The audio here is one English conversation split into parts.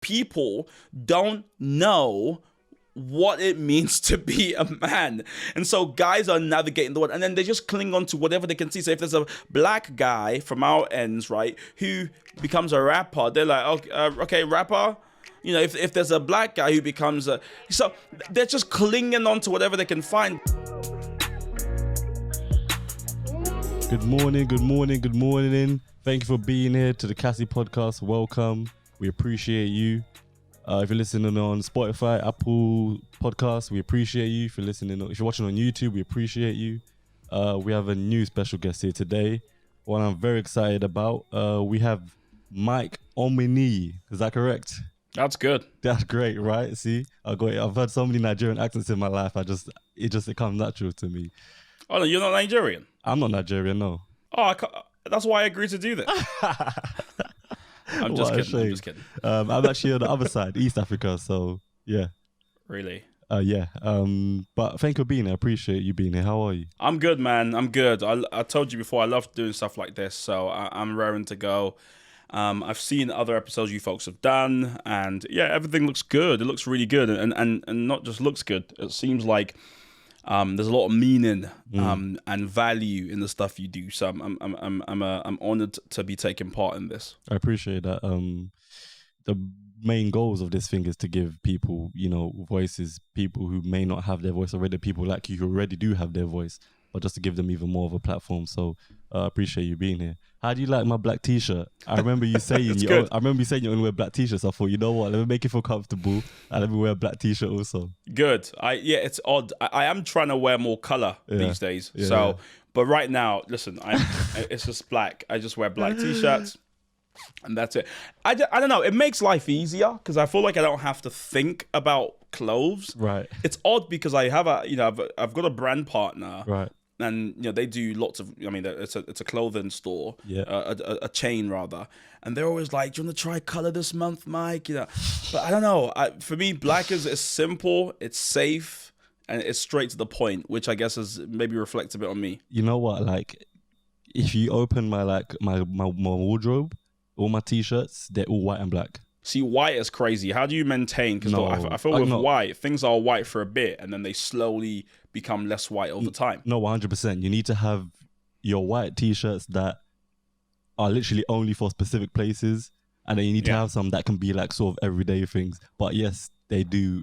people don't know what it means to be a man. And so guys are navigating the world, and then they just cling on to whatever they can see. So if there's a black guy from our ends, right, who becomes a rapper, they're like, okay, rapper. You know, if there's a black guy who becomes a... So they're just clinging on to whatever they can find. Good morning, good morning, good morning. Thank you for being here to the Kasi Podcast. Welcome. We appreciate you. If you're listening on Spotify, Apple Podcasts, we appreciate you. If you're watching on YouTube, we appreciate you. We have a new special guest here today, one I'm very excited about. We have Mike Omoniyi. Is that correct? That's good. That's great, right? See, I've heard so many Nigerian accents in my life. It comes natural to me. Oh no, you're not Nigerian? I'm not Nigerian, no. Oh, that's why I agreed to do this. I'm just kidding. I'm actually on the other side, East Africa. So yeah. Really? Yeah. But thank you for being here. I appreciate you being here. How are you? I'm good, man. I'm good. I told you before, I love doing stuff like this, so I'm raring to go. I've seen other episodes you folks have done, and yeah, everything looks good. It looks really good, and not just looks good. It seems like there's a lot of meaning and value in the stuff you do. So I'm honored to be taking part in this. I appreciate that. The main goals of this thing is to give people, voices, people who may not have their voice already, people like you who already do have their voice, but just to give them even more of a platform. So I appreciate you being here. How do you like my black t-shirt? I remember you saying you only wear black t-shirts. I thought, you know what? Let me make you feel comfortable and let me wear a black t-shirt also. Good. It's odd. I am trying to wear more color these days. Yeah, so, yeah. But right now, listen, it's just black. I just wear black t-shirts. And that's it. I don't know. It makes life easier because I feel like I don't have to think about clothes. Right. It's odd because I have I've got a brand partner. Right. And they do lots of. I mean, it's a clothing store, a chain rather, and they're always like, "Do you want to try color this month, Mike?" But I don't know. For me, black is simple, it's safe, and it's straight to the point, which I guess is maybe reflects a bit on me. You know what? Like, if you open my wardrobe, all my t-shirts, they're all white and black. See, white is crazy. How do you maintain? Because I feel with white, things are white for a bit, and then they slowly become less white over time. No, 100%. You need to have your white t-shirts that are literally only for specific places, and then you need to have some that can be like sort of everyday things. But yes, they do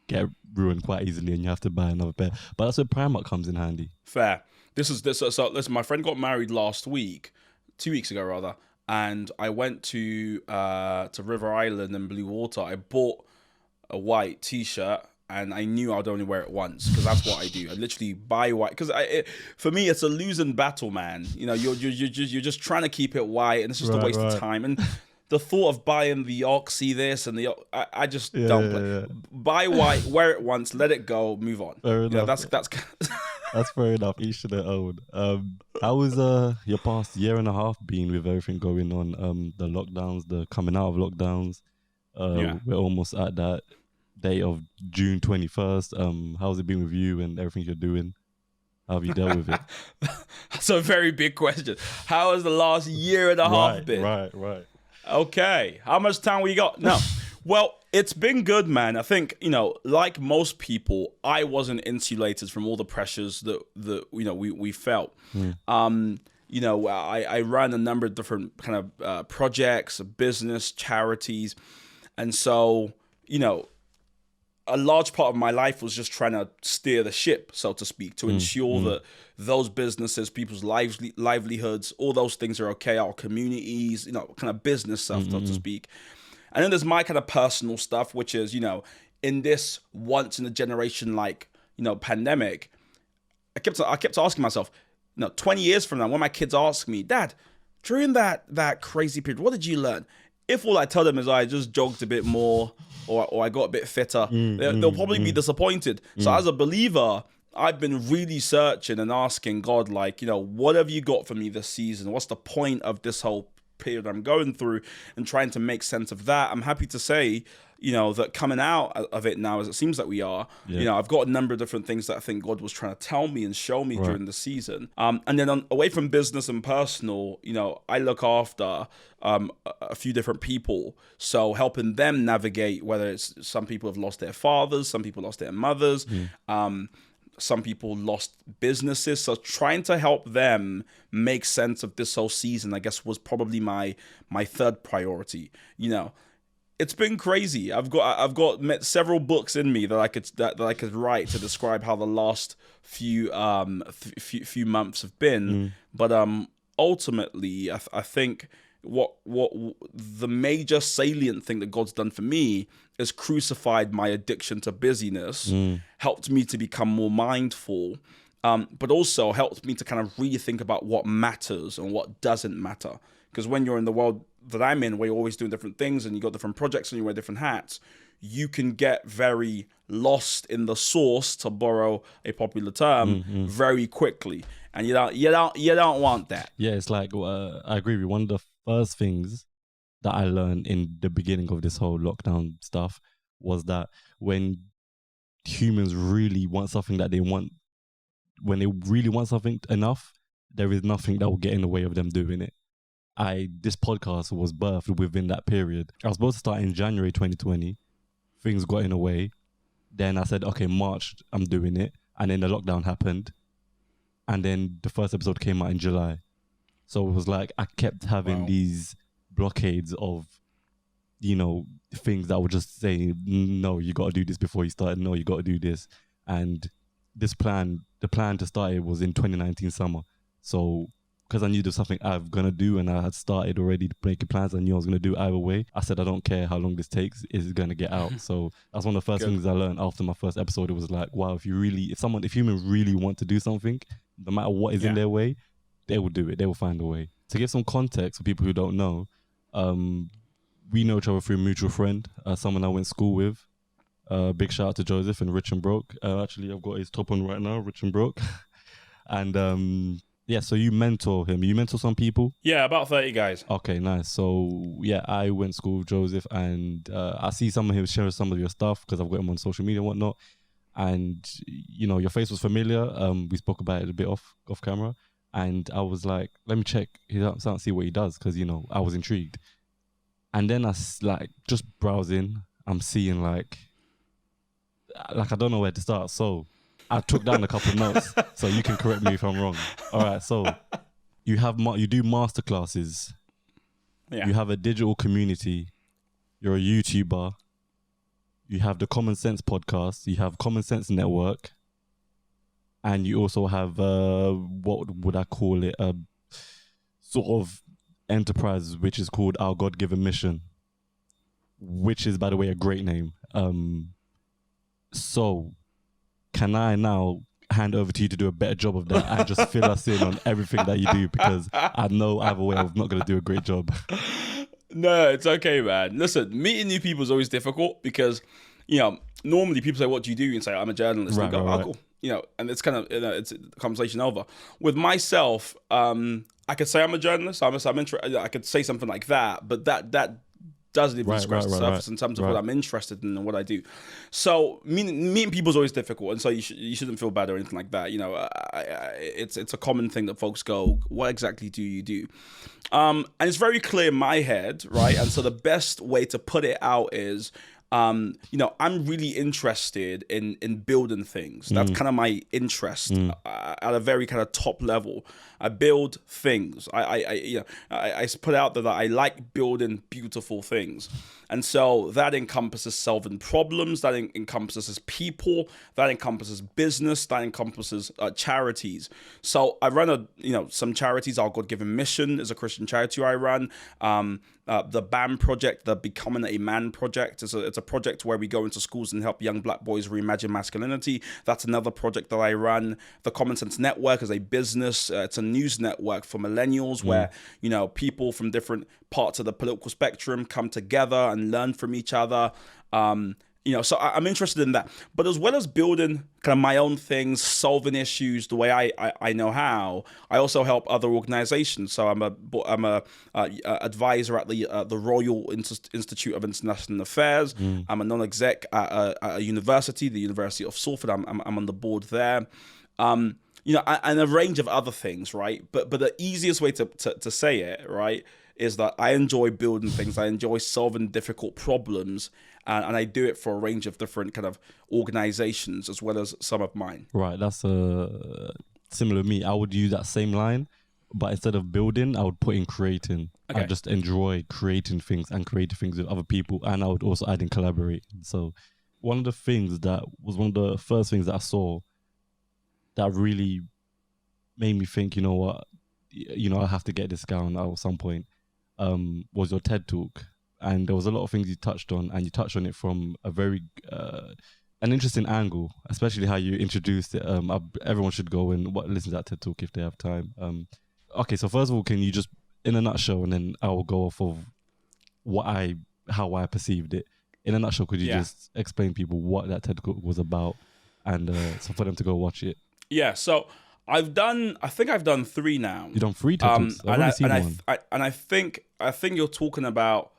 get ruined quite easily, and you have to buy another pair. But that's where Primark comes in handy. Fair. So listen, my friend got married 2 weeks ago rather. And I went to River Island and Blue Water. I bought a white t-shirt, and I knew I'd only wear it once because that's what I do. I literally buy white because for me it's a losing battle, man. You're just trying to keep it white, and it's just a waste of time. And the thought of buying the Oxy this and I just don't play. Yeah. Buy white, wear it once, let it go, move on. Fair enough. That's That's fair enough. Each to their own. How was your past year and a half been with everything going on? The lockdowns, the coming out of lockdowns. We're almost at that day of June 21st. How's it been with you and everything you're doing? How have you dealt with it? That's a very big question. How has the last year and a half been? Right. Okay. How much time we got? No. Well, it's been good, man. I think, like most people, I wasn't insulated from all the pressures that we felt. I ran a number of different kind of projects, business, charities. And so, a large part of my life was just trying to steer the ship, so to speak, to ensure that those businesses, people's livelihoods, all those things are okay, our communities, kind of business stuff, so to speak. And then there's my kind of personal stuff, which is, in this once in a generation, pandemic, I kept asking myself, 20 years from now, when my kids ask me, Dad, during that crazy period, what did you learn? If all I tell them is I just jogged a bit more or I got a bit fitter, they'll probably be disappointed. So as a believer, I've been really searching and asking God, what have you got for me this season? What's the point of this whole period I'm going through and trying to make sense of that. I'm happy to say, that coming out of it now, as it seems like we are, I've got a number of different things that I think God was trying to tell me and show me during the season. And then away from business and personal, I look after a few different people. So helping them navigate, whether it's some people have lost their fathers, some people lost their mothers, some people lost businesses. So trying to help them make sense of this whole season, I guess, was probably my third priority. It's been crazy. I've got several books in me that I could write to describe how the last few months have been. But ultimately, I think what the major salient thing that God's done for me is crucified my addiction to busyness, helped me to become more mindful, but also helped me to kind of really think about what matters and what doesn't matter. Because when you're in the world that I'm in, where you're always doing different things and you got different projects and you wear different hats, you can get very lost in the sauce, to borrow a popular term, very quickly, and you don't want that. Yeah, it's like I agree with you. One of the first things that I learned in the beginning of this whole lockdown stuff was that when humans really want something that they want, when they really want something enough, there is nothing that will get in the way of them doing it. This podcast was birthed within that period. I was supposed to start in January 2020. Things got in the way. Then I said, okay, March, I'm doing it. And then the lockdown happened. And then the first episode came out in July. So it was like I kept having these blockades of, things that were just saying, no, you got to do this before you start. No, you got to do this. And the plan to start it was in 2019 summer. So because I knew there's something I'm going to do and I had started already making plans, I knew I was going to do it either way. I said, I don't care how long this takes, it's going to get out. So that's one of the first things I learned after my first episode. It was like, wow, if humans really want to do something, no matter what is in their way, they will do it. They will find a way. To give some context for people who don't know, we know each other through a mutual friend, someone I went to school with. Big shout out to Joseph and Rich and Broke. Actually, I've got his top on right now, Rich and Broke. And so you mentor him. You mentor some people? Yeah, about 30 guys. Okay, nice. So I went to school with Joseph, and I see some of him share some of your stuff because I've got him on social media and whatnot. And your face was familiar. We spoke about it a bit off camera, and I was like, let me check his out and see what he does, because I was intrigued. And then I just browsing, I'm seeing like I don't know where to start. So I took down a couple of notes, so you can correct me if I'm wrong. All right, so you do masterclasses. Yeah. You have a digital community. You're a YouTuber. You have the Common Sense podcast. You have Common Sense Network. And you also have, what would I call it? A sort of enterprise, which is called Our God-Given Mission, which is, by the way, a great name. So can I now hand over to you to do a better job of that and just fill us in on everything that you do? Because I know either way I'm not going to do a great job. No, it's okay, man. Listen, meeting new people is always difficult because, normally people say, what do you do? And say, I'm a journalist. Right, and go, right. Cool. And it's kind of, it's a conversation over. With myself, I could say I'm a journalist. I'm interested. I could say something like that, but that doesn't even scratch the surface in terms of what I'm interested in and what I do. So meeting people is always difficult, and so you shouldn't feel bad or anything like that. It's a common thing that folks go, what exactly do you do? And it's very clear in my head, right? And so the best way to put it out is, I'm really interested in building things. That's kind of my interest at a very kind of top level. I build things. I put out that I like building beautiful things. And so that encompasses solving problems, that encompasses people, that encompasses business, that encompasses charities. So I run some charities. Our God-Given Mission is a Christian charity I run. The BAM project, the Becoming a Man project, it's a project where we go into schools and help young black boys reimagine masculinity. That's another project that I run. The Common Sense Network is a business. It's a news network for millennials where, people from different parts of the political spectrum come together and learn from each other. So I'm interested in that. But as well as building kind of my own things, solving issues the way I know how, I also help other organizations. So I'm a advisor at the Royal Institute of International Affairs. I'm a non-exec at a university, the University of Salford. I'm on the board there. And a range of other things, right? But the easiest way to say it, right, is that I enjoy building things. I enjoy solving difficult problems. And I do it for a range of different kind of organizations as well as some of mine. Right, that's similar to me. I would use that same line, but instead of building, I would put in creating. Okay. I just enjoy creating things and creating things with other people, and I would also add in collaborating. So one of the things that was one of the first things that I saw that really made me think, you know what, I have to get this down at some point, was your TED Talk. And there was a lot of things you touched on, and you touched on it from a very an interesting angle, especially how you introduced it. Everyone should go and listen to that TED Talk if they have time. Okay, so first of all, can you just, in a nutshell, and then I will go off of how I perceived it. In a nutshell, could you just explain people what that TED Talk was about, and so for them to go watch it? Yeah, so I think I've done 3 now. You've done 3 TED Talks? I've only seen one. And I think you're talking about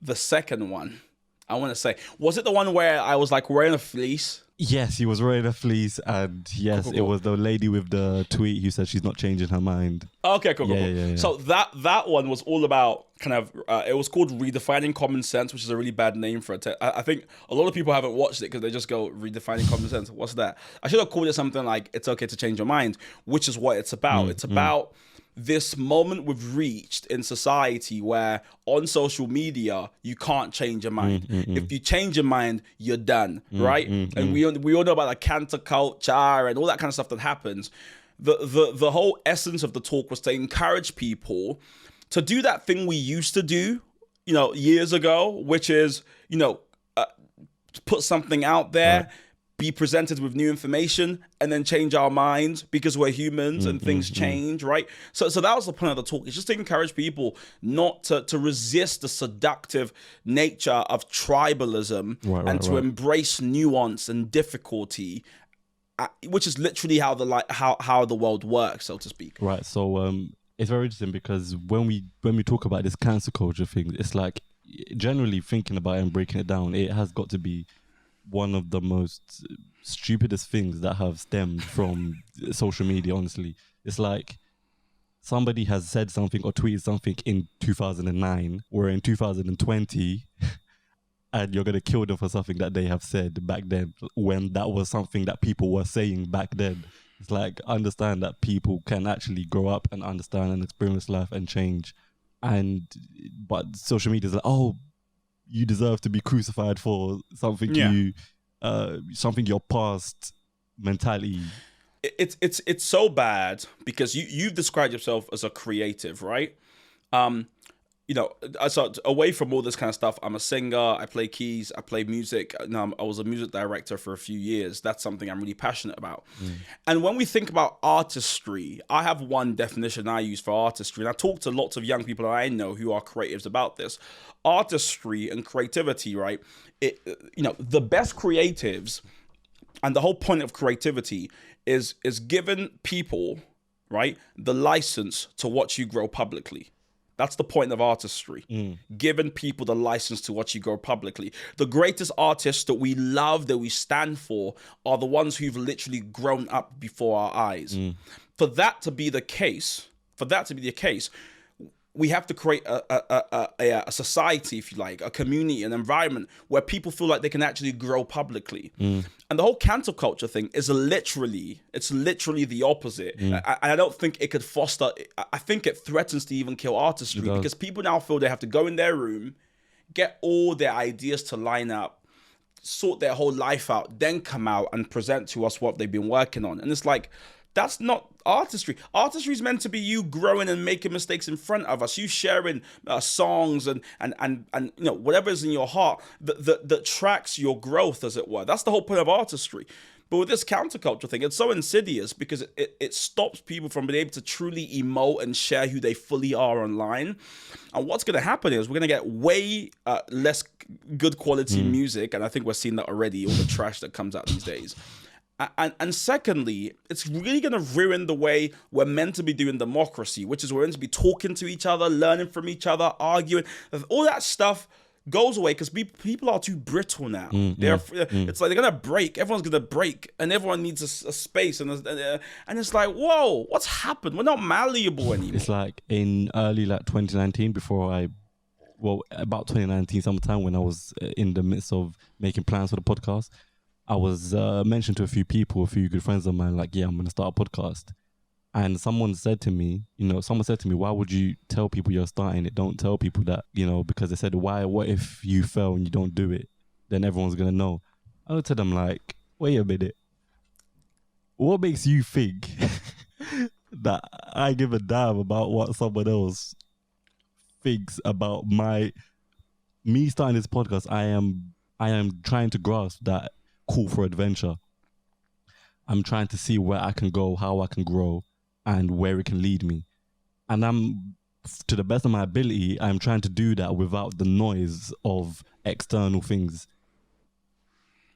the second one. I want to say, was it the one where I was like wearing a fleece? Yes, he was wearing a fleece, and yes, cool. It was the lady with the tweet who said she's not changing her mind. Okay, cool. Yeah. So that one was all about kind of, it was called Redefining Common Sense, which is a really bad name for it. I think a lot of people haven't watched it because they just go, Redefining Common Sense, what's that? I should have called it something like, It's Okay to Change Your Mind, which is what it's about. It's about this moment we've reached in society where on social media you can't change your mind. If you change your mind, you're done, right? And we all know about the cancel culture and all that kind of stuff that happens. The whole essence of the talk was to encourage people to do that thing we used to do, years ago, which is, put something out there. Right. Be presented with new information and then change our minds because we're humans and things change, right? So that was the point of the talk. It's just to encourage people not to resist the seductive nature of tribalism and to embrace nuance and difficulty, which is literally how the world works, so to speak. Right. So it's very interesting because when we talk about this cancel culture thing, it's like generally thinking about it and breaking it down, it has got to be one of the most stupidest things that have stemmed from social media, honestly. It's like somebody has said something or tweeted something in 2009 or in 2020 and you're going to kill them for something that they have said back then when that was something that people were saying back then. It's like, understand that people can actually grow up and understand and experience life and change. But social media is like, oh, you deserve to be crucified for something something your past mentality. It's so bad because you've described yourself as a creative, right? So away from all this kind of stuff, I'm a singer, I play keys, I play music. I was a music director for a few years. That's something I'm really passionate about. And when we think about artistry, I have one definition I use for artistry, and I talk to lots of young people that I know who are creatives about this. Artistry and creativity, right? The best creatives, and the whole point of creativity is giving people, right, the license to watch you grow publicly. That's the point of artistry. Giving people the license to watch you grow publicly. The greatest artists that we love, that we stand for, are the ones who've literally grown up before our eyes. For that to be the case, we have to create a society, if you like, a community, an environment where people feel like they can actually grow publicly. And the whole cancel culture thing is literally the opposite. I don't think it could foster, I think it threatens to even kill artistry because people now feel they have to go in their room, get all their ideas to line up, sort their whole life out, then come out and present to us what they've been working on. And it's like, that's not artistry. Artistry is meant to be you growing and making mistakes in front of us, you sharing songs and whatever is in your heart that tracks your growth, as it were. That's the whole point of artistry. But with this counterculture thing, it's so insidious because it stops people from being able to truly emote and share who they fully are online. And what's going to happen is we're going to get way less good quality music. And I think we're seeing that already, all the trash that comes out these days. And secondly, it's really going to ruin the way we're meant to be doing democracy, which is we're meant to be talking to each other, learning from each other, arguing. All that stuff goes away because people are too brittle now. It's like they're going to break. Everyone's going to break. And everyone needs a space. And it's like, whoa, what's happened? We're not malleable anymore. It's like in early 2019, about 2019 sometime when I was in the midst of making plans for the podcast, I was mentioned to a few people, a few good friends of mine, like, yeah, I'm going to start a podcast. And someone said to me, why would you tell people you're starting it? Don't tell people that, because they said, what if you fail and you don't do it? Then everyone's going to know. I looked at them like, wait a minute. What makes you think that I give a damn about what someone else thinks about me starting this podcast? I am trying to grasp that call for adventure. I'm trying to see where I can go, how I can grow, and where it can lead me. And to the best of my ability, I'm trying to do that without the noise of external things.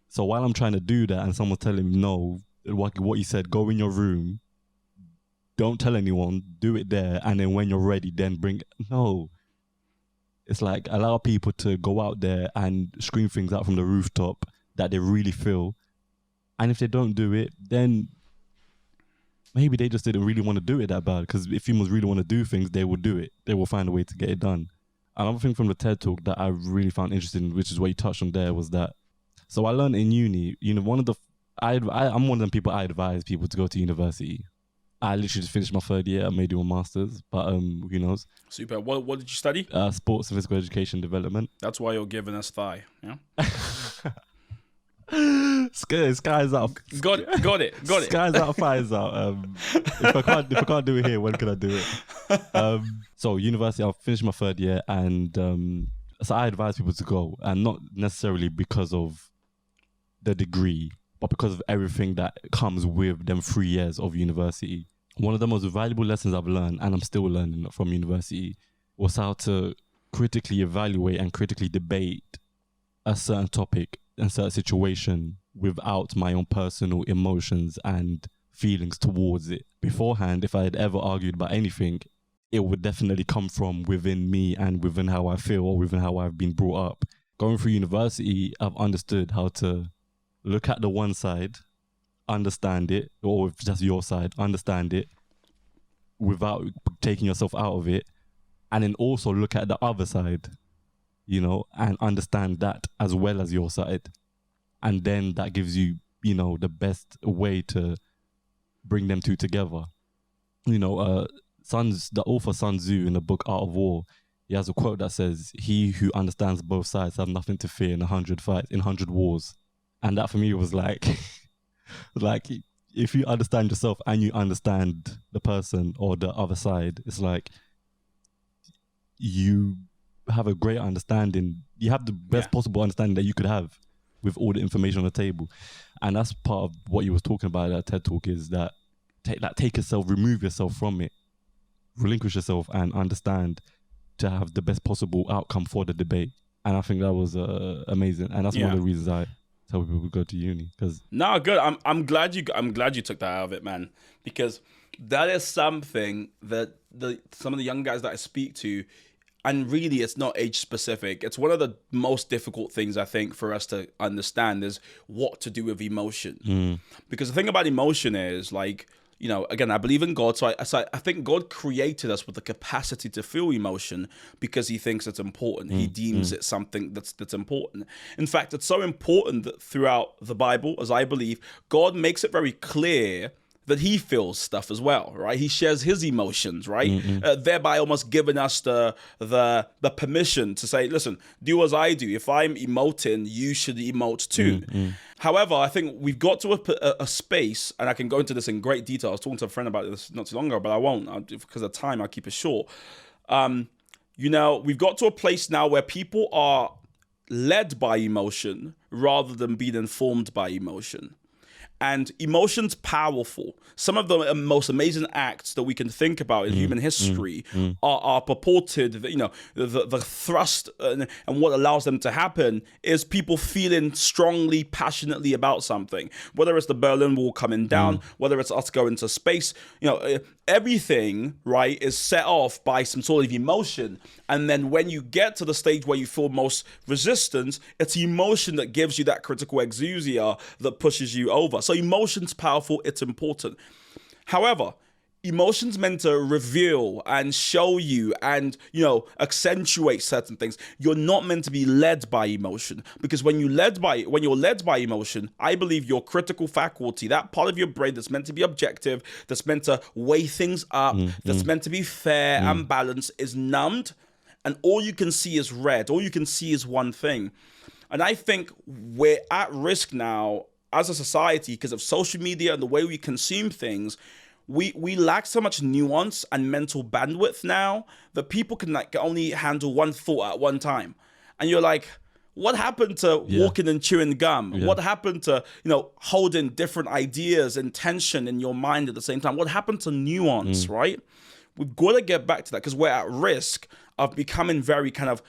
So while I'm trying to do that and someone's telling me, no, what you said, go in your room, don't tell anyone, do it there, and then when you're ready, then no. It's like, allow people to go out there and scream things out from the rooftop that they really feel. And if they don't do it, then maybe they just didn't really want to do it that bad. Because if humans really want to do things, they will do it. They will find a way to get it done. Another thing from the TED Talk that I really found interesting, which is what you touched on there, was that, so I learned in uni, I'm one of them people I advise people to go to university. I literally just finished my third year. I may do a master's, but who knows? Super. What did you study? Sports and physical education development. That's why you're giving us thigh, yeah? Sky's out. Got it. Sky's out, fire's out. If I can't do it here, when can I do it? So university, I'll finish my third year, and so I advise people to go, and not necessarily because of the degree, but because of everything that comes with them 3 years of university. One of the most valuable lessons I've learned, and I'm still learning from university, was how to critically evaluate and critically debate a certain topic and certain situation without my own personal emotions and feelings towards it. Beforehand, if I had ever argued about anything, it would definitely come from within me and within how I feel or within how I've been brought up. Going through university, I've understood how to look at the one side, understand it, or if just your side, understand it without taking yourself out of it, and then also look at the other side, and understand that as well as your side. And then that gives you, the best way to bring them two together. The author Sun Tzu in the book Art of War, he has a quote that says, "He who understands both sides have nothing to fear in 100 wars." And that for me was like, if you understand yourself and you understand the person or the other side, it's like you have a great understanding. You have the best possible understanding that you could have with all the information on the table. And that's part of what you was talking about at TED Talk, is that take yourself, remove yourself from it, relinquish yourself and understand to have the best possible outcome for the debate. And I think that was amazing. And that's one of the reasons I tell people to go to uni. No, good. I'm glad you took that out of it, man, because that is something that some of the young guys that I speak to, and really it's not age specific, it's one of the most difficult things I think for us to understand is what to do with emotion. Because the thing about emotion is, like, again, I believe in God, so I think God created us with the capacity to feel emotion because he thinks it's important. He deems it something that's important. In fact, it's so important that throughout the Bible, as I believe, God makes it very clear that he feels stuff as well, right? He shares his emotions, right? Thereby almost giving us the permission to say, listen, do as I do. If I'm emoting, you should emote too. However, I think we've got to a space, and I can go into this in great detail. I was talking to a friend about this not too long ago, but I won't. Because of time, I'll keep it short. We've got to a place now where people are led by emotion rather than being informed by emotion. And emotion's powerful. Some of the most amazing acts that we can think about in human history are purported, the thrust and what allows them to happen is people feeling strongly, passionately about something. Whether it's the Berlin Wall coming down, whether it's us going to space, everything, right, is set off by some sort of emotion. And then when you get to the stage where you feel most resistance, it's emotion that gives you that critical exousia that pushes you over. So emotion's powerful, it's important. However, emotion's meant to reveal and show you and, accentuate certain things. You're not meant to be led by emotion, because when you're led by emotion, I believe your critical faculty, that part of your brain that's meant to be objective, that's meant to weigh things up, that's meant to be fair and balanced, is numbed, and all you can see is red. All you can see is one thing. And I think we're at risk now as a society because of social media and the way we consume things. We lack so much nuance and mental bandwidth now that people can only handle one thought at one time. And you're like, what happened to walking and chewing gum? What happened to, holding different ideas and tension in your mind at the same time? What happened to nuance, right? We've got to get back to that because we're at risk of becoming very kind of,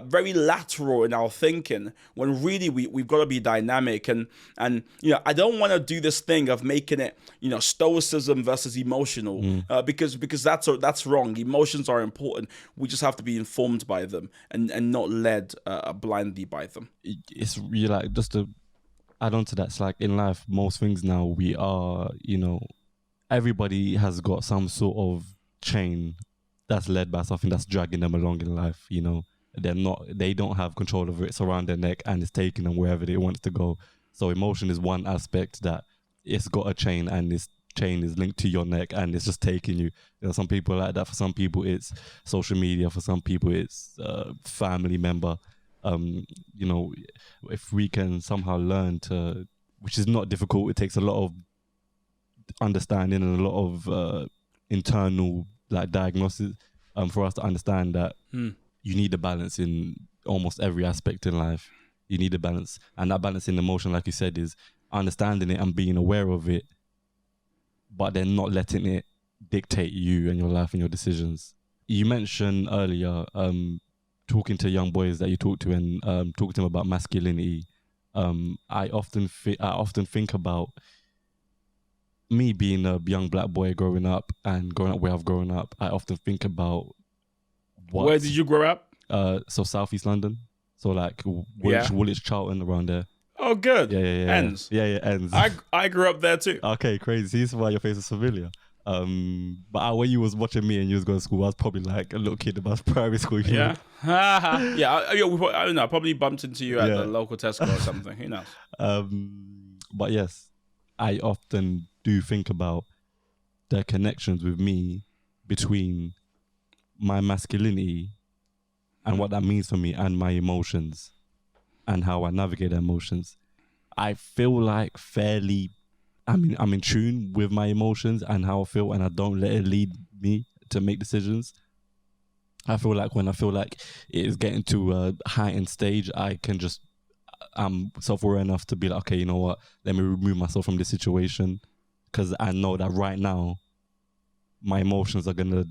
very lateral in our thinking, when really we've got to be dynamic. And I don't want to do this thing of making it, stoicism versus emotional, because that's wrong. Emotions are important. We just have to be informed by them and not led blindly by them. It's really like, just to add on to that, it's like in life, most things now we are, everybody has got some sort of chain that's led by something that's dragging them along in life. They don't have control over it. It's around their neck and it's taking them wherever they want it to go. So emotion is one aspect that it's got a chain, and this chain is linked to your neck and it's just taking you. Some people like that. For some people it's social media. For some people it's family member. If we can somehow learn to, which is not difficult, it takes a lot of understanding and a lot of internal diagnosis for us to understand that you need a balance in almost every aspect in life. You need a balance, and that balance in emotion, like you said, is understanding it and being aware of it, but then not letting it dictate you and your life and your decisions. You mentioned earlier talking to young boys that you talk to and talking to them about masculinity. I often think about me being a young black boy growing up where I've grown up. I often think about where did you grow up? So Southeast London. So Woolwich, Charlton, around there. Oh, good. Yeah. Ends. Yeah, ends. I grew up there too. Okay, crazy. This is why your face is familiar. But when you was watching me and you was going to school, I was probably like a little kid about primary school. Yeah. I don't know. I probably bumped into you at the local Tesco or something. Who knows? But yes, I often do think about the connections with me between my masculinity and what that means for me and my emotions and how I navigate emotions. I feel like I'm in tune with my emotions and how I feel, and I don't let it lead me to make decisions. I feel like when I feel like it is getting to a heightened stage, I'm self-aware enough to be like, okay, you know what? Let me remove myself from this situation, because I know that right now my emotions are gonna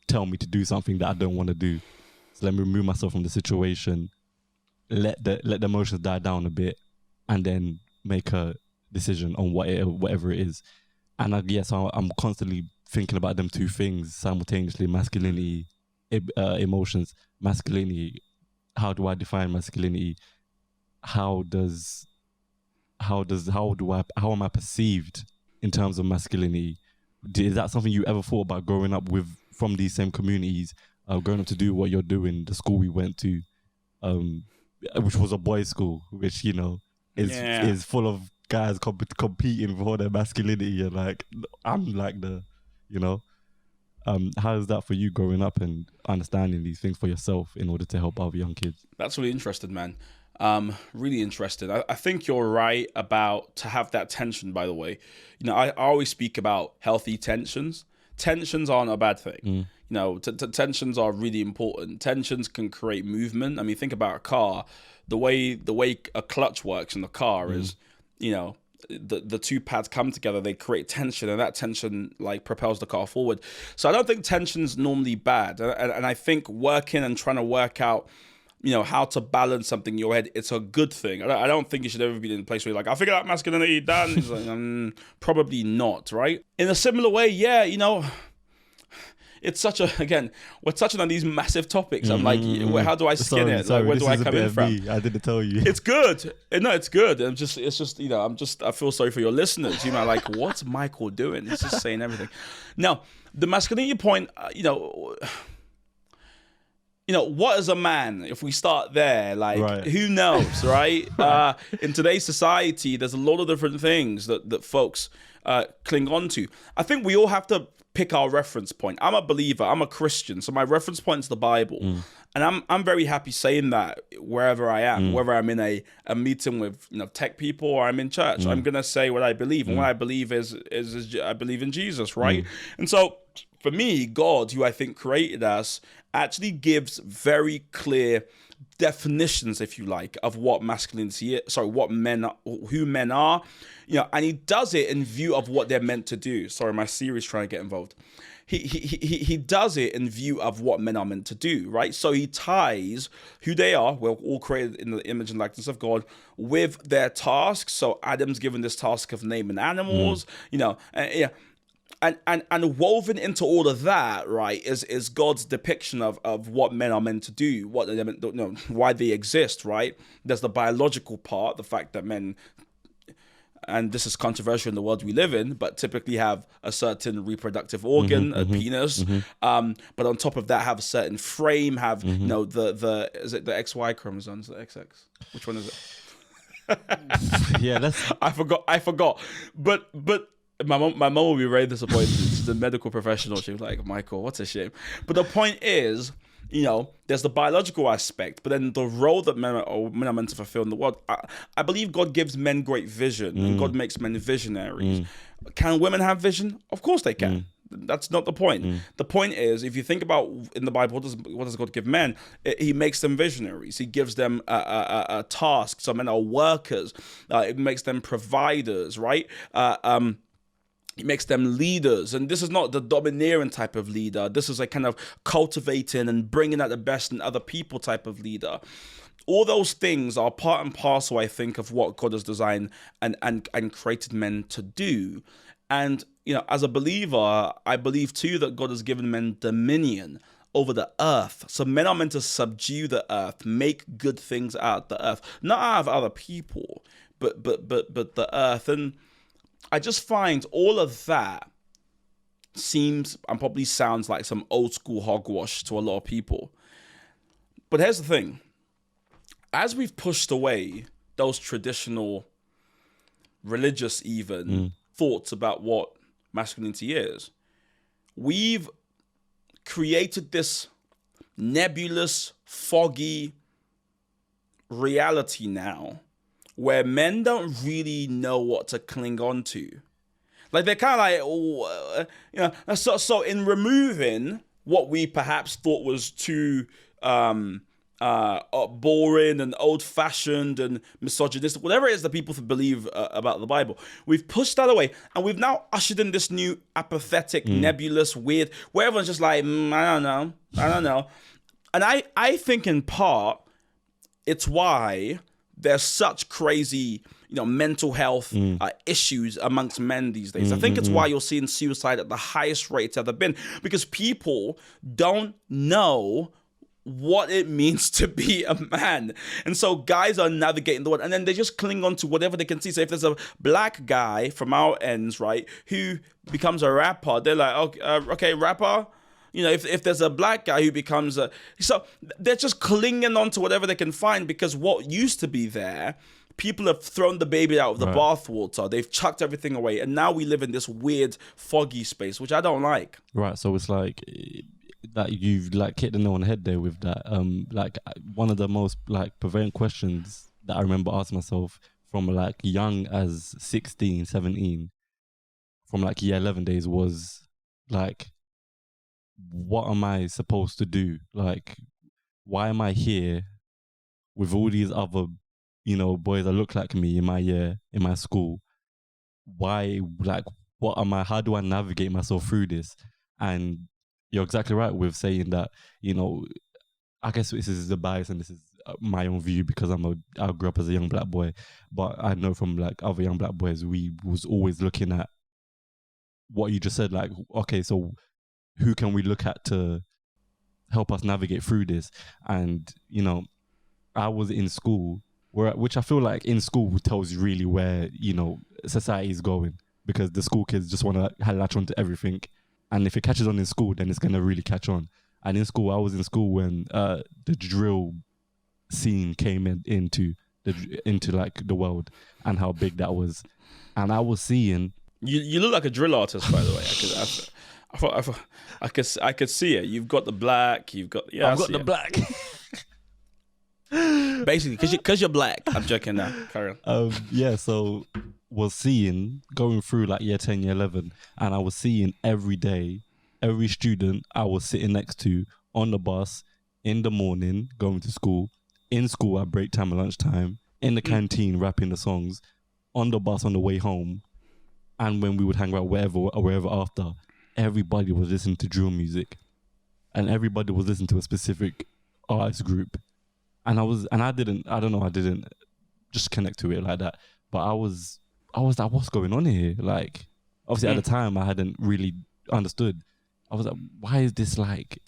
tell me to do something that I don't want to do. So let me remove myself from the situation, let the emotions die down a bit, and then make a decision on whatever it is. And I'm constantly thinking about them two things simultaneously: masculinity, emotions. Masculinity, how do I define masculinity? How am I perceived in terms of masculinity? Is that something you ever thought about growing up from these same communities, growing up to do what you're doing? The school we went to, which was a boys' school, which is full of guys competing for their masculinity, and I'm how is that for you growing up and understanding these things for yourself in order to help other young kids? That's really interesting, man. Really interesting. I think you're right about to have that tension, by the way. I always speak about healthy tensions. Tensions aren't a bad thing. Tensions are really important. Tensions can create movement. I mean, think about a car. The way a clutch works in the car is the two paths come together, they create tension, and that tension like propels the car forward. So I don't think tension's normally bad, and I think working and trying to work out how to balance something in your head, it's a good thing. I don't think you should ever be in a place where you're like, I figured out masculinity, done. It's like, probably not, right? In a similar way, yeah, it's we're touching on these massive topics. I'm like, how do I skin it? Like, where do I come in from? I didn't tell you. It's good. No, it's good. I feel sorry for your listeners. Like, what's Michael doing? He's just saying everything. Now, the masculinity point, what is a man? If we start there, like, right. Who knows, right? In today's society, there's a lot of different things that folks cling on to. I think we all have to pick our reference point. I'm a believer. I'm a Christian. So my reference point is the Bible. And I'm very happy saying that wherever I am, whether I'm in a meeting with tech people or I'm in church, I'm going to say what I believe. And what I believe is I believe in Jesus, right? And so for me, God, who I think created us, actually gives very clear definitions, if you like, of what masculinity is, who men are, and he does it in view of what they're meant to do. Sorry, my Siri's trying to get involved. He does it in view of what men are meant to do, right? So he ties who they are, we're all created in the image and likeness of God, with their tasks. So Adam's given this task of naming animals, And woven into all of that, right, is God's depiction of what men are meant to do, what they're meant, why they exist, right? There's the biological part, the fact that men, and this is controversial in the world we live in, but typically have a certain reproductive organ, a penis, but on top of that have a certain frame, have the is it the XY chromosomes, the XX? Which one is it? Yeah, that's I forgot, but. My mom will be very disappointed. She's a medical professional. She was like, Michael, what's a shame? But the point is, there's the biological aspect, but then the role that men are meant to fulfill in the world. I believe God gives men great vision, and God makes men visionaries. Can women have vision? Of course they can. That's not the point. The point is, if you think about in the Bible, what does God give men? He makes them visionaries. He gives them a task. So men are workers. It makes them providers, right? It makes them leaders. And this is not the domineering type of leader. This is a kind of cultivating and bringing out the best in other people type of leader. All those things are part and parcel, I think, of what God has designed and created men to do. And, as a believer, I believe too that God has given men dominion over the earth. So men are meant to subdue the earth, make good things out of the earth, not out of other people, but the earth. And I just find all of that seems and probably sounds like some old school hogwash to a lot of people. But here's the thing. As we've pushed away those traditional religious even thoughts about what masculinity is, we've created this nebulous, foggy reality now where men don't really know what to cling on to. Like, they're kind of like, so in removing what we perhaps thought was too boring and old-fashioned and misogynistic, whatever it is that people believe about the Bible, we've pushed that away, and we've now ushered in this new apathetic, nebulous, weird, where everyone's just like, I don't know. And I think in part, it's why there's such crazy, mental health issues amongst men these days. I think it's why you're seeing suicide at the highest rate it's ever been, because people don't know what it means to be a man. And so guys are navigating the world, and then they just cling on to whatever they can see. So if there's a black guy from our ends, right, who becomes a rapper, they're like, okay, rapper. If there's a black guy who becomes so they're just clinging on to whatever they can find, because what used to be there, people have thrown the baby out of the bathwater. They've chucked everything away. And now we live in this weird, foggy space, which I don't like. Right. So it's like that you've hit the nail on the head there with that. One of the most prevalent questions that I remember asking myself from young as 16, 17, from year 11 days was what am I supposed to do? Why am I here with all these other, boys that look like me in my year, in my school, why, like, what am I, how do I navigate myself through this? And you're exactly right with saying that, I guess this is the bias and this is my own view because I grew up as a young black boy, but I know from like other young black boys, we was always looking at what you just said, like, okay, so who can we look at to help us navigate through this? And, I was in school, which I feel like in school tells you really where, society is going, because the school kids just want to latch on to everything. And if it catches on in school, then it's going to really catch on. And in school, I was in school when the drill scene came into like the world and how big that was. And I was seeing... You look like a drill artist, by the way. I could see it. You've got the black. I've got the black. Basically, because you're black. I'm joking now. Carry on. So was going through like year 10, year 11, and I was seeing every day, every student I was sitting next to on the bus in the morning going to school, in school at break time and lunchtime, in the canteen rapping the songs, on the bus on the way home, and when we would hang out wherever after, everybody was listening to drill music, and everybody was listening to a specific artist group. And I didn't just connect to it like that. But I was like, what's going on here? Like, obviously at the time I hadn't really understood. I was like, why is this like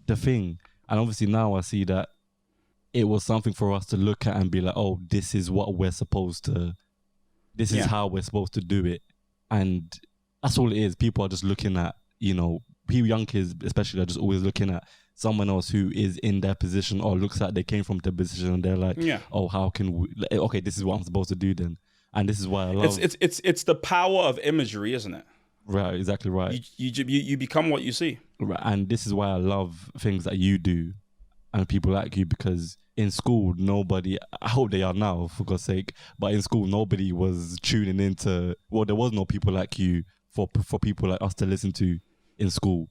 the thing? And obviously now I see that it was something for us to look at and be like, oh, this is what we're supposed to, this is how we're supposed to do it. And that's all it is. People are just looking at, people, young kids especially, are just always looking at someone else who is in their position or looks like they came from their position, and they're like, oh, how can we, okay, this is what I'm supposed to do then. And this is why I love... It's the power of imagery, isn't it? Right, exactly right. You become what you see. Right, and this is why I love things that you do and people like you, because in school, nobody, I hope they are now, for God's sake, but in school, nobody was tuning into, well, there was no people like you for people like us to listen to in school,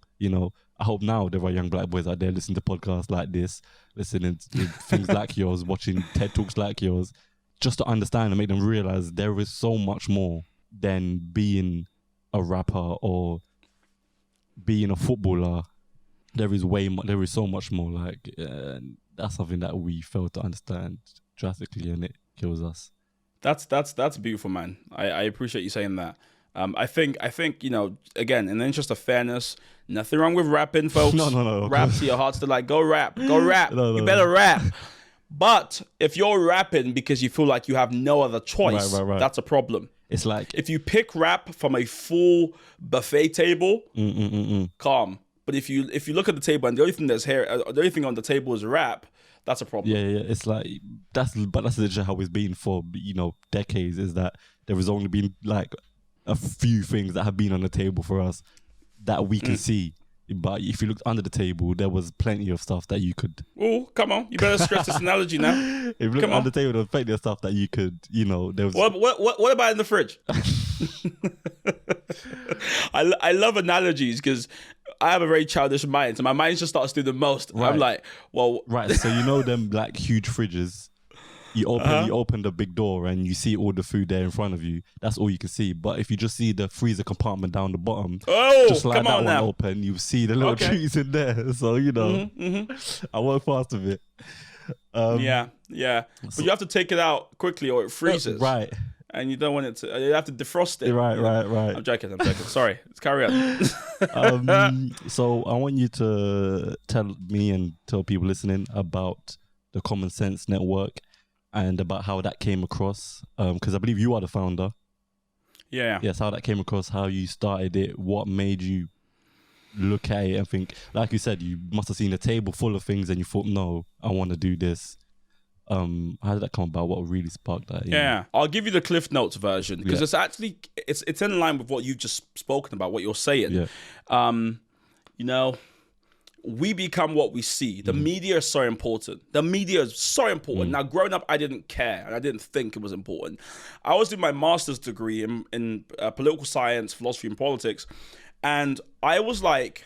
I hope now there are young black boys out there listening to podcasts like this, listening to things like yours, watching TED Talks like yours, just to understand and make them realize there is so much more than being a rapper or being a footballer. There is so much more. Like, that's something that we fail to understand drastically, and it kills us. That's beautiful, man. I appreciate you saying that. I think again, in the interest of fairness, nothing wrong with rapping, folks. No. Rap to your heart's delight. Go rap. You better rap. But if you're rapping because you feel like you have no other choice, right. that's a problem. It's like, if you pick rap from a full buffet table, calm. But if you look at the table and the only thing on the table is rap, that's a problem. Yeah. It's like that's literally how it's been for decades. Is that there has only been like a few things that have been on the table for us that we can see. But if you looked under the table, there was plenty of stuff that you could... Oh, come on. You better stress this analogy now. If you looked under the table, there was plenty of stuff that you could, there was... What about in the fridge? I love analogies because I have a very childish mind. So my mind just starts doing the most. Right. I'm like, well... Right, so them like huge fridges. You open the big door and you see all the food there in front of you. That's all you can see. But if you just see the freezer compartment down the bottom, just like that one open, you see the little trees in there. So I work fast with it. Yeah. But you have to take it out quickly or it freezes. Right. And you don't want it to. You have to defrost it. Right. I'm joking. Sorry. Let's carry on. So I want you to tell me and tell people listening about the Common Sense Network. And about how that came across, because I believe you are the founder. Yeah. Yes, how that came across, how you started it, what made you look at it and think, like you said, you must have seen a table full of things and you thought, no, I want to do this. How did that come about? What really sparked that? Yeah. I'll give you the Cliff Notes version because it's actually, it's in line with what you've just spoken about, what you're saying. Yeah. We become what we see. The media is so important. Now, growing up, I didn't care and I didn't think it was important. I was doing my master's degree in political science, philosophy, and politics. And I was like,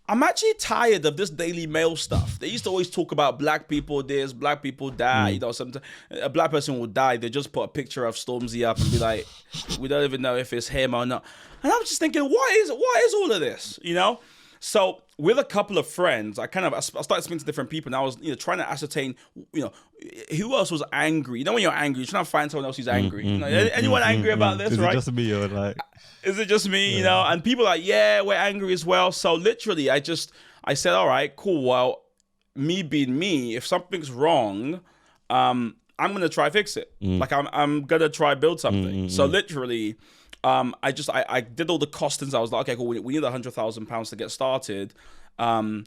I'm actually tired of this Daily Mail stuff. They used to always talk about black people this, black people that. You know, sometimes a black person will die. They just put a picture of Stormzy up and be like, we don't even know if it's him or not. And I was just thinking, what is all of this? You know? So with a couple of friends, I started speaking to different people, and I was trying to ascertain, who else was angry. You know, when you're angry, you're trying to find someone else who's angry. Anyone angry about this? Is right? It just me or like? Is it just me? You know, and people are like, yeah, we're angry as well. So literally, I said, all right, cool. Well, me being me, if something's wrong, I'm gonna try fix it. Like I'm gonna try build something. So literally. I did all the costings. I was like, okay, cool. We need £100,000 to get started. I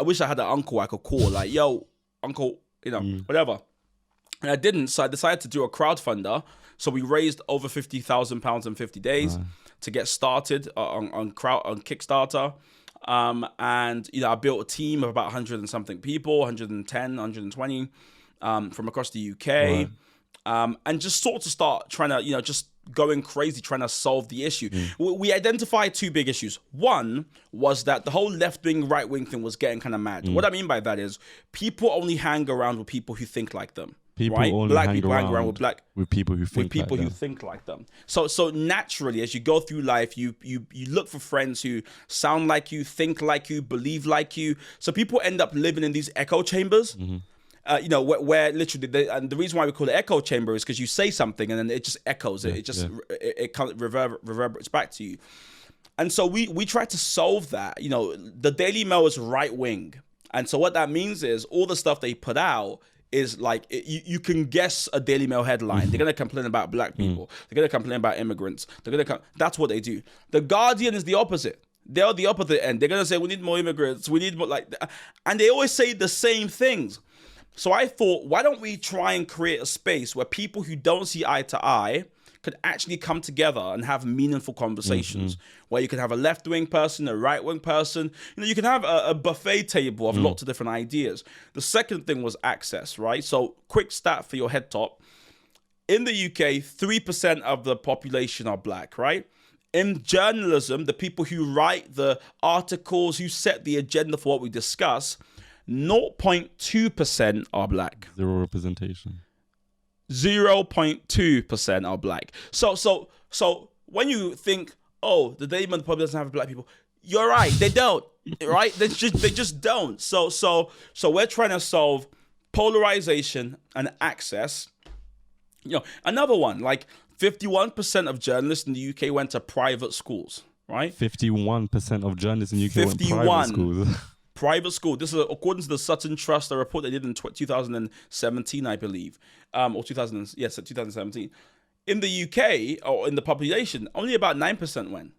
wish I had an uncle I could call, like, yo, uncle, whatever. And I didn't, so I decided to do a crowdfunder. So we raised over £50,000 in 50 days to get started on Kickstarter. I built a team of about 100 and something people, 110, 120 from across the UK. Right. And just sort of start trying to, just going crazy, trying to solve the issue. We identified two big issues. One was that the whole left-wing, right-wing thing was getting kind of mad. What I mean by that is people only hang around with people who think like them. People right? only Black hang people around hang around with people who think like them. So naturally, as you go through life, you look for friends who sound like you, think like you, believe like you. So people end up living in these echo chambers. Where literally, and the reason why we call it echo chamber is because you say something and then it just echoes. It kind of reverberates back to you. And so we tried to solve that. The Daily Mail is right wing, and so what that means is all the stuff they put out is like you can guess a Daily Mail headline. They're gonna complain about black people. They're gonna complain about immigrants. That's what they do. The Guardian is the opposite. They're the opposite end. They're gonna say we need more immigrants. We need more and they always say the same things. So I thought, why don't we try and create a space where people who don't see eye to eye could actually come together and have meaningful conversations, where you can have a left-wing person, a right-wing person. You can have a buffet table of lots of different ideas. The second thing was access, right? So quick stat for your head top. In the UK, 3% of the population are black, right? In journalism, the people who write the articles, who set the agenda for what we discuss, 0.2% are black. Zero representation. 0.2% are black. So when you think, oh, the Daily Mail probably doesn't have black people, you're right. They don't. Right? They just don't. So we're trying to solve polarization and access. Another one, like 51% of journalists in the UK went to private schools. Right? 51% of journalists in the UK went to private schools. Private school. This is according to the Sutton Trust, a report they did in 2017, I believe, or 2017. In the UK, or in the population, only about 9% went.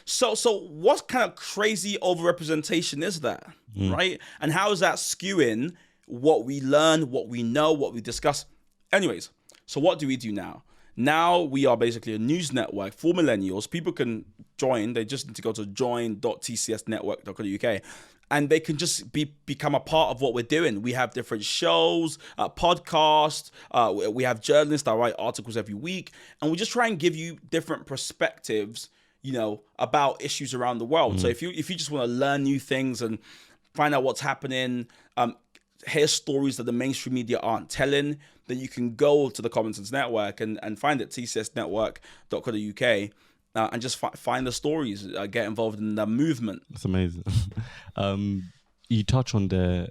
So what kind of crazy overrepresentation is that, right? And how is that skewing what we learn, what we know, what we discuss? Anyways, so what do we do now? Now we are basically a news network for millennials. People can join. They just need to go to join.tcsnetwork.co.uk. And they can just become a part of what we're doing. We have different shows, podcasts. We have journalists that write articles every week. And we just try and give you different perspectives, about issues around the world. So if you just want to learn new things and find out what's happening, hear stories that the mainstream media aren't telling, then you can go to the Common Sense Network and find it, tcsnetwork.co.uk. And just find the stories, get involved in the movement. That's amazing. You touch on the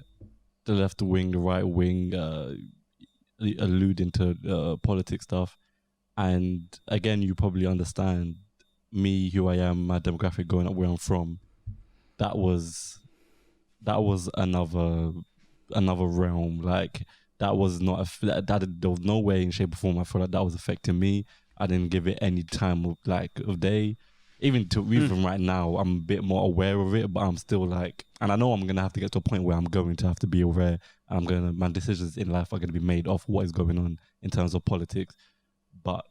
left wing, the right wing, alluding to politics stuff. And again, you probably understand me, who I am, my demographic, going up where I'm from. That was another realm. Like that was not there was no way in shape or form I felt like that was affecting me. I didn't give it any time of day. Even right now, I'm a bit more aware of it, but I'm still and I know I'm gonna have to get to a point where I'm going to have to be aware. And my decisions in life are gonna be made off what is going on in terms of politics. But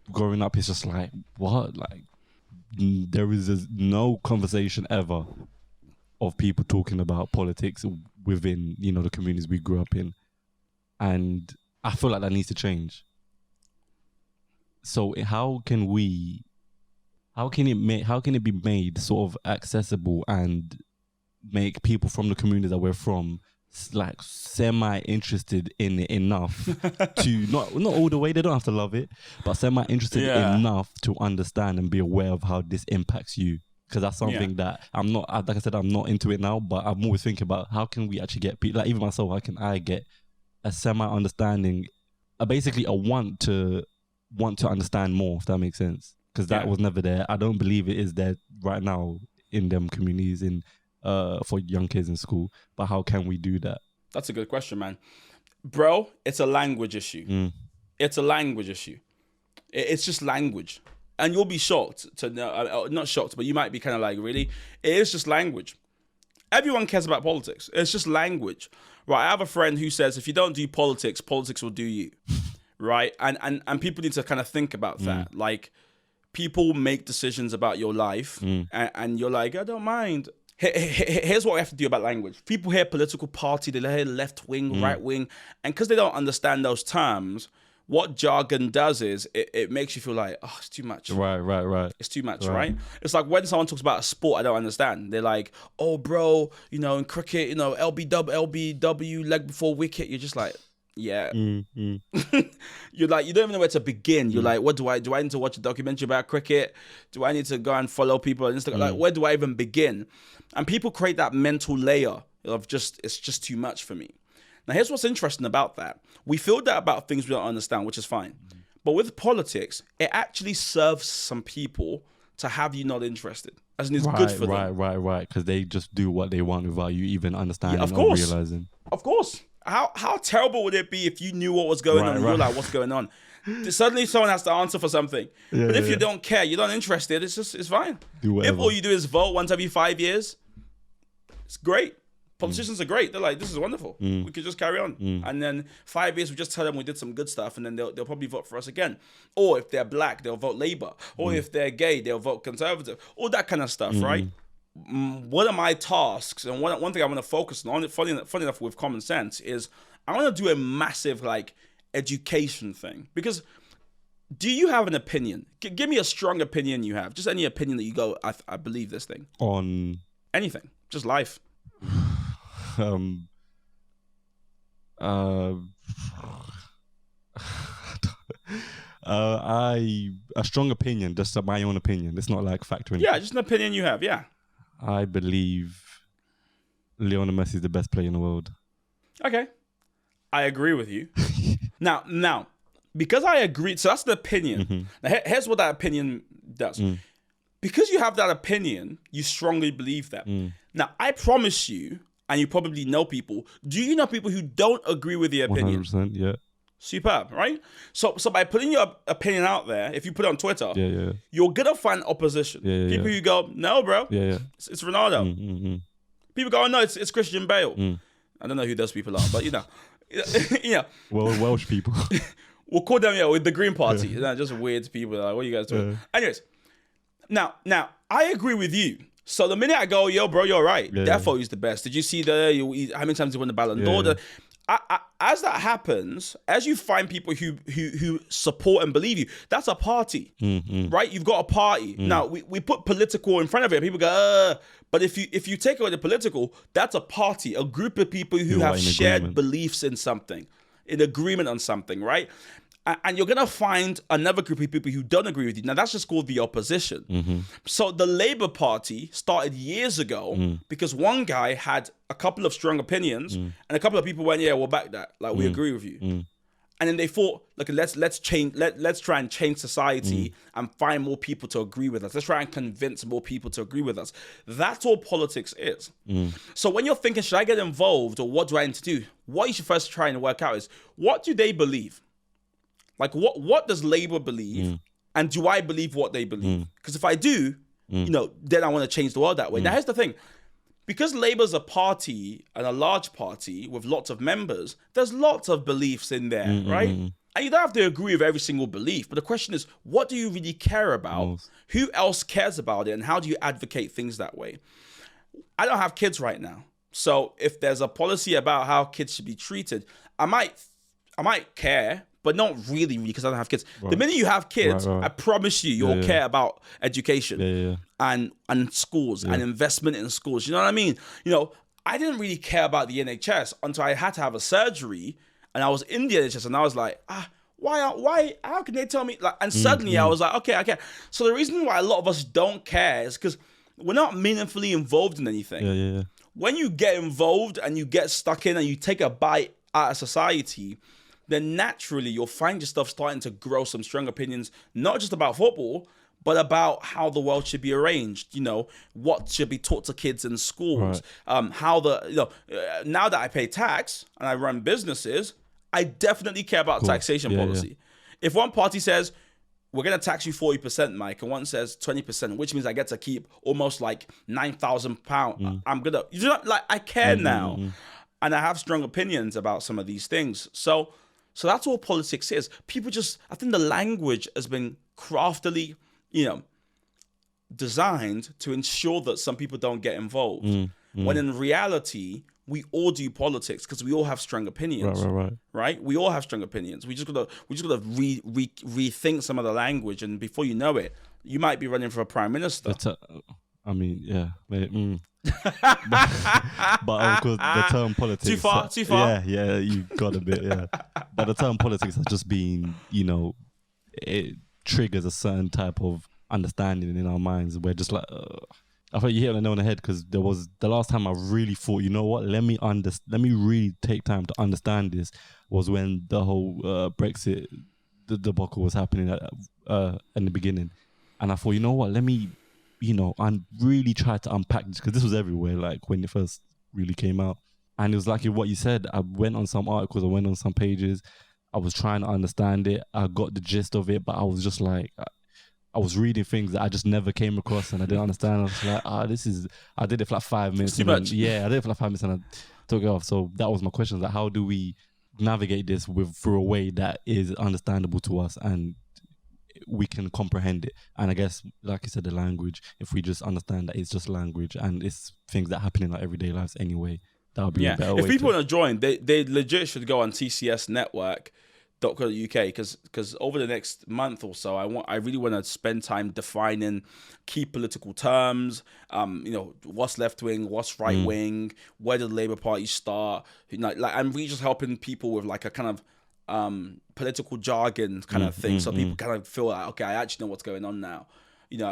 growing up, it's just what? There is no conversation ever of people talking about politics within the communities we grew up in, and I feel like that needs to change. So how can we how can it be made sort of accessible and make people from the community that we're from like semi interested in it enough to not all the way, they don't have to love it, but semi interested enough to understand and be aware of how this impacts you. Because that's something that I'm not, like I said, I'm not into it now, but I'm always thinking about how can we actually get people, like even myself, how can I get a semi understanding, basically a want to understand more, if that makes sense. Because that was never there. I don't believe it is there right now in them communities for young kids in school. But how can we do that? That's a good question, man. Bro, it's a language issue. It's a language issue. It's just language. And you'll be shocked to know, not shocked, but you might be kind of like, really? It is just language. Everyone cares about politics. It's just language, right? I have a friend who says, if you don't do politics, politics will do you, right? And people need to kind of think about that. Like, people make decisions about your life, and you're like, I don't mind. Here's what we have to do about language. People hear political party, they hear left wing, right wing, and because they don't understand those terms, what jargon does is it makes you feel like, oh, it's too much. Right. It's too much, right? It's like when someone talks about a sport I don't understand. They're like, oh, bro, in cricket, LBW, leg before wicket. You're just like, yeah. You're like, you don't even know where to begin. You're like, what do I need to watch a documentary about cricket? Do I need to go and follow people on Instagram? Like, where do I even begin? And people create that mental layer of it's just too much for me. Now, here's what's interesting about that. We feel that about things we don't understand, which is fine. But with politics, it actually serves some people to have you not interested. As in, it's good for them. Right. Because they just do what they want without you even understanding or realizing. Of course. How terrible would it be if you knew what was going on and you were like, what's going on? Suddenly someone has to answer for something. But if you don't care, you're not interested, it's fine. If all you do is vote once every 5 years, it's great. Politicians are great. They're like, this is wonderful. We could just carry on. And then 5 years, we just tell them we did some good stuff, and then they'll probably vote for us again. Or if they're black, they'll vote Labour. Or if they're gay, they'll vote Conservative. All that kind of stuff, right? One of my tasks, and one thing I want to focus on, funny enough with common sense, is I want to do a massive education thing. Because do you have an opinion? Give me a strong opinion you have. Just any opinion that you go, I believe this thing. On? Anything. Just life. A strong opinion, just my own opinion. It's not like factoring. Yeah, just an opinion you have. Yeah. I believe Lionel Messi is the best player in the world. Okay, I agree with you. now, because I agree, so that's the opinion. Now, here's what that opinion does. Because you have that opinion, you strongly believe that. Now, I promise you, and you probably know people. Do you know people who don't agree with your opinion? 100%, yeah. Superb, right? So by putting your opinion out there, if you put it on Twitter, you're gonna find opposition. People who go, no, bro, it's Ronaldo. People go, oh no, it's Christian Bale. I don't know who those people are, but well, Welsh people. We'll call them with the Green Party. Just weird people. Like, what are you guys doing? Anyways, now I agree with you. So the minute I go, yo, bro, you're right. Therefore, he's the best. Did you see how many times he won the Ballon d'Or? As that happens, as you find people who support and believe you, that's a party, right? You've got a party. Now, we put political in front of it. People go, but if you take away the political, that's a party, a group of people who have shared beliefs in something, in agreement on something, right? And you're going to find another group of people who don't agree with you. Now, that's just called the opposition. So the Labour Party started years ago because one guy had a couple of strong opinions and a couple of people went, yeah, we'll back that. Like, we agree with you. And then they thought, look, let's try and change society and find more people to agree with us. Let's try and convince more people to agree with us. That's all politics is. So when you're thinking, should I get involved or what do I need to do? What you should first try and work out is, what do they believe? Like, what does Labour believe? And do I believe what they believe? Because if I do, then I want to change the world that way. Now, here's the thing. Because Labour's a party and a large party with lots of members, there's lots of beliefs in there, right? And you don't have to agree with every single belief. But the question is, what do you really care about? Who else cares about it? And how do you advocate things that way? I don't have kids right now. So if there's a policy about how kids should be treated, I might care, but not really because I don't have kids. Right. The minute you have kids, I promise you'll care about education and schools and investment in schools. You know what I mean? You know, I didn't really care about the NHS until I had to have a surgery, and I was in the NHS, and I was like, why? How can they tell me? Like, and suddenly I was like, okay, I care. So the reason why a lot of us don't care is because we're not meaningfully involved in anything. When you get involved and you get stuck in and you take a bite out of society, then naturally you'll find yourself starting to grow some strong opinions, not just about football, but about how the world should be arranged. You know, what should be taught to kids in schools. How now that I pay tax and I run businesses, I definitely care about taxation policy. If one party says, we're going to tax you 40%, Mike, and one says 20%, which means I get to keep almost like £9,000. I'm going to, like, I care now. And I have strong opinions about some of these things. So that's all politics is. People just, I think the language has been craftily, designed to ensure that some people don't get involved. When in reality, we all do politics because we all have strong opinions. Right? We all have strong opinions. We just gotta rethink some of the language, and before you know it, you might be running for a prime minister. I mean, yeah. But of course, the term politics. Too far. Yeah, you got a bit. Yeah, but the term politics has just been, it triggers a certain type of understanding in our minds. We're just like, I thought you hit on the nail on the head, because there was the last time I really thought, you know what, let me really take time to understand this, was when the whole Brexit debacle was happening in the beginning, and I thought, you know what, let me, and really try to unpack this, because this was everywhere, like when it first really came out, and it was like what you said. I went on some articles, I went on some pages, I was trying to understand it, I got the gist of it, but I was just like, I was reading things that I just never came across, and I didn't understand. I was like, I did it for like 5 minutes. Too much. I did it for like 5 minutes and I took it off. So that was my question, like, how do we navigate this through a way that is understandable to us and we can comprehend it? And I guess, like you said, the language, if we just understand that it's just language and it's things that happen in our everyday lives anyway, that would be a better way. If people want to join, they legit should go on TCS Network. .co.uk, because over the next month or so, I really want to spend time defining key political terms. What's left wing, what's right wing, where did the Labour Party start? I'm really just helping people with like a kind of political jargon kind of thing, so people kind of feel like, okay, I actually know what's going on now.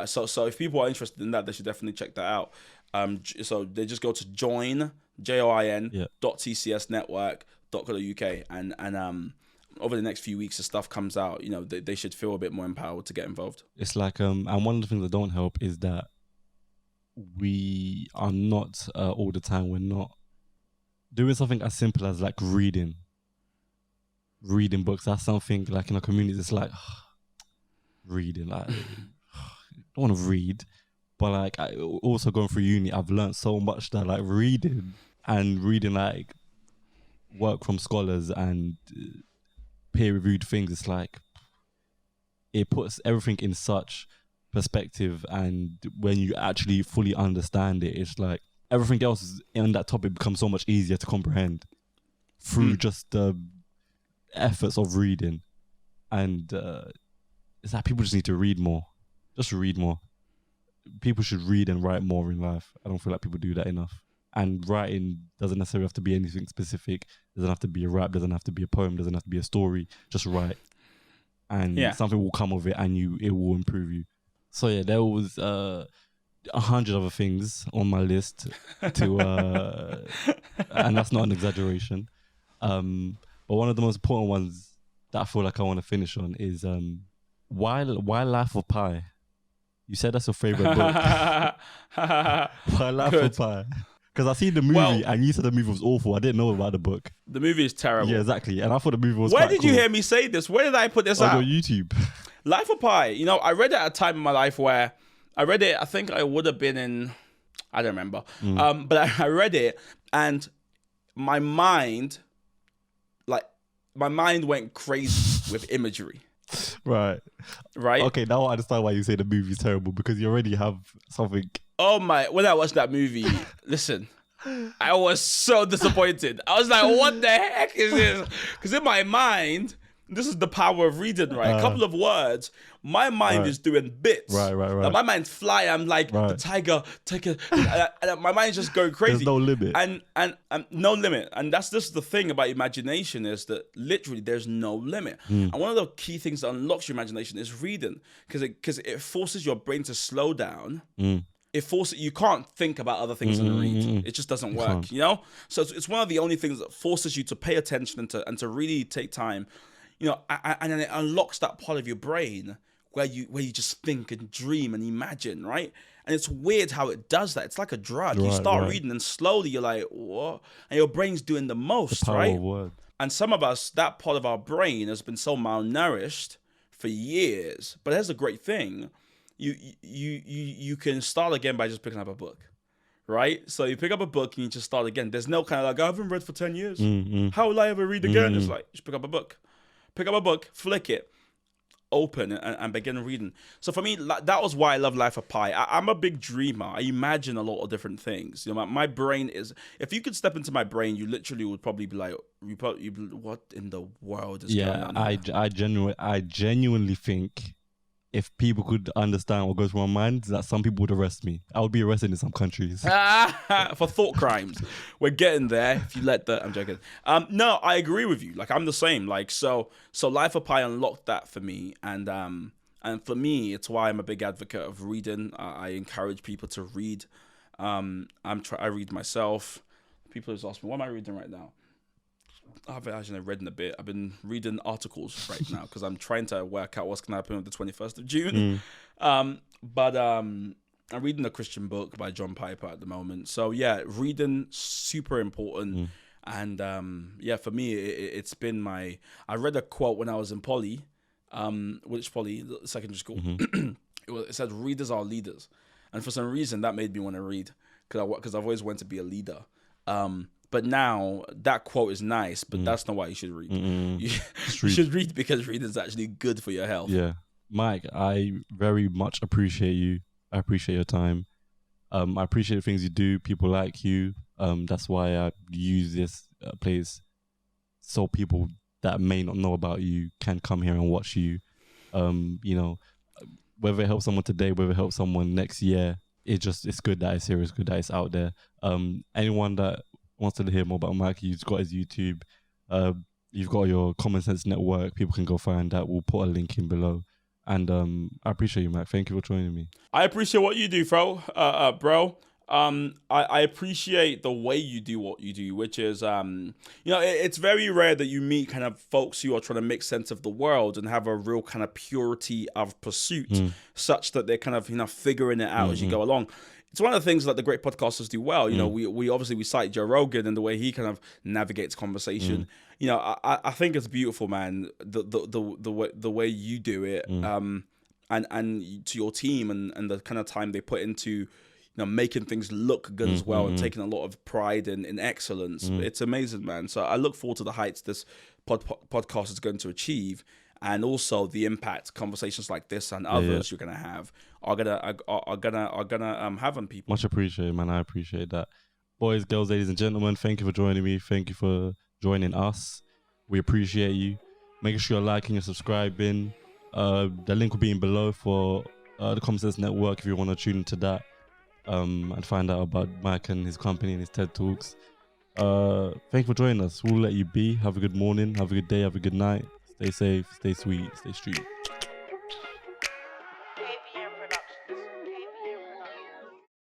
So if people are interested in that, they should definitely check that out. So they just go to join .tcsnetwork.co.uk and over the next few weeks, as stuff comes out, they should feel a bit more empowered to get involved. It's like, and one of the things that don't help is that we are not all the time, we're not doing something as simple as like reading books. That's something like in our community, it's like reading, like I don't want to read, but like I also going through uni, I've learned so much that like reading like work from scholars and peer-reviewed things, it's like it puts everything in such perspective, and when you actually fully understand it, it's like everything else in that topic becomes so much easier to comprehend through just the efforts of reading. And it's like people just need to read more. Just read more. People should read and write more in life. I don't feel like people do that enough. And writing doesn't necessarily have to be anything specific. Doesn't have to be a rap, doesn't have to be a poem, doesn't have to be a story. Just write. And something will come of it, and it will improve you. So yeah, there was 100 other things on my list to and that's not an exaggeration. But one of the most important ones that I feel like I want to finish on is why Life of Pi? You said that's your favorite book. Why Life of Pi? Because I seen the movie and you said the movie was awful. I didn't know about the book. The movie is terrible. Yeah, exactly. And I thought the movie was Where did you hear me say this? Where did I put this out? On YouTube. Life of Pi. I read it at a time in my life where I read it, I think I would have been in, I don't remember. But I read it and my mind went crazy with imagery. Right. Okay, now I understand why you say the movie's terrible, because you already have something. Oh my, when I watched that movie, listen, I was so disappointed. I was like, what the heck is this? Because in my mind, this is the power of reading, right? A couple of words, my mind is doing bits. Right. Like my mind's flying. I'm like the tiger, take it. And my mind's just going crazy. There's no limit. And no limit. And that's just the thing about imagination is that literally there's no limit. And one of the key things that unlocks your imagination is reading, because it forces your brain to slow down. It forces you can't think about other things than read. It just doesn't work, you know. So it's one of the only things that forces you to pay attention and to really take time, you know. And then it unlocks that part of your brain where you just think and dream and imagine, right? And it's weird how it does that. It's like a drug. You start reading and slowly you're like, what? And your brain's doing the most, the power right? of word. And some of us, that part of our brain has been so malnourished for years. But here's the great thing. You can start again by just picking up a book, right? So you pick up a book and you just start again. There's no kind of like, I haven't read for 10 years. How will I ever read again? It's like, just pick up a book, flick it, open and begin reading. So for me, that was why I love Life of Pi. I'm a big dreamer. I imagine a lot of different things. You know, my brain is, if you could step into my brain, you literally would probably be like, what in the world is going on? I genuinely think if people could understand what goes through my mind, that some people would arrest me. I would be arrested in some countries. For thought crimes. We're getting there. If you let the... I'm joking. No, I agree with you. Like, I'm the same. Like, so Life of Pi unlocked that for me. And for me, it's why I'm a big advocate of reading. I encourage people to read. I read myself. People always ask me, what am I reading right now? I haven't actually read in a bit. I've been reading articles right now because I'm trying to work out what's going to happen on the 21st of June. But I'm reading a Christian book by John Piper at the moment. So yeah, reading, super important. And for me, it's been I read a quote when I was in poly, secondary school. It said, readers are leaders. And for some reason, that made me want to read because I've always wanted to be a leader. But now that quote is nice, but that's not why you should read. You should read because reading is actually good for your health. Yeah. Mike, I very much appreciate you. I appreciate your time. I appreciate the things you do. People like you. That's why I use this place so people that may not know about you can come here and watch you. You know, whether it helps someone today, whether it helps someone next year, it's good that it's here. It's good that it's out there. Anyone that wants to hear more about Mike, you've got his YouTube, you've got your Common Sense Network. People can go find that. We'll put a link in below. And I appreciate you, Mike. Thank you for joining me. I appreciate what you do, bro. I appreciate the way you do what you do, which is, it's very rare that you meet kind of folks who are trying to make sense of the world and have a real kind of purity of pursuit, such that they're kind of, figuring it out as you go along. It's one of the things that the great podcasters do well. You know, we obviously cite Joe Rogan and the way he kind of navigates conversation. You know, I think it's beautiful, man. The way you do it, and to your team and the kind of time they put into, making things look good as well, and taking a lot of pride in excellence. It's amazing, man. So I look forward to the heights this podcast is going to achieve. And also the impact conversations like this and others you're gonna have are gonna have on people. Much appreciated, man. I appreciate that. Boys, girls, ladies and gentlemen, thank you for joining me. Thank you for joining us. We appreciate you. Make sure you're liking and subscribing. The link will be in below for the Common Sense Network if you want to tune into that and find out about Mike and his company and his TED Talks. Thank you for joining us. We'll let you be. Have a good morning. Have a good day. Have a good night. Stay safe, stay sweet, stay street.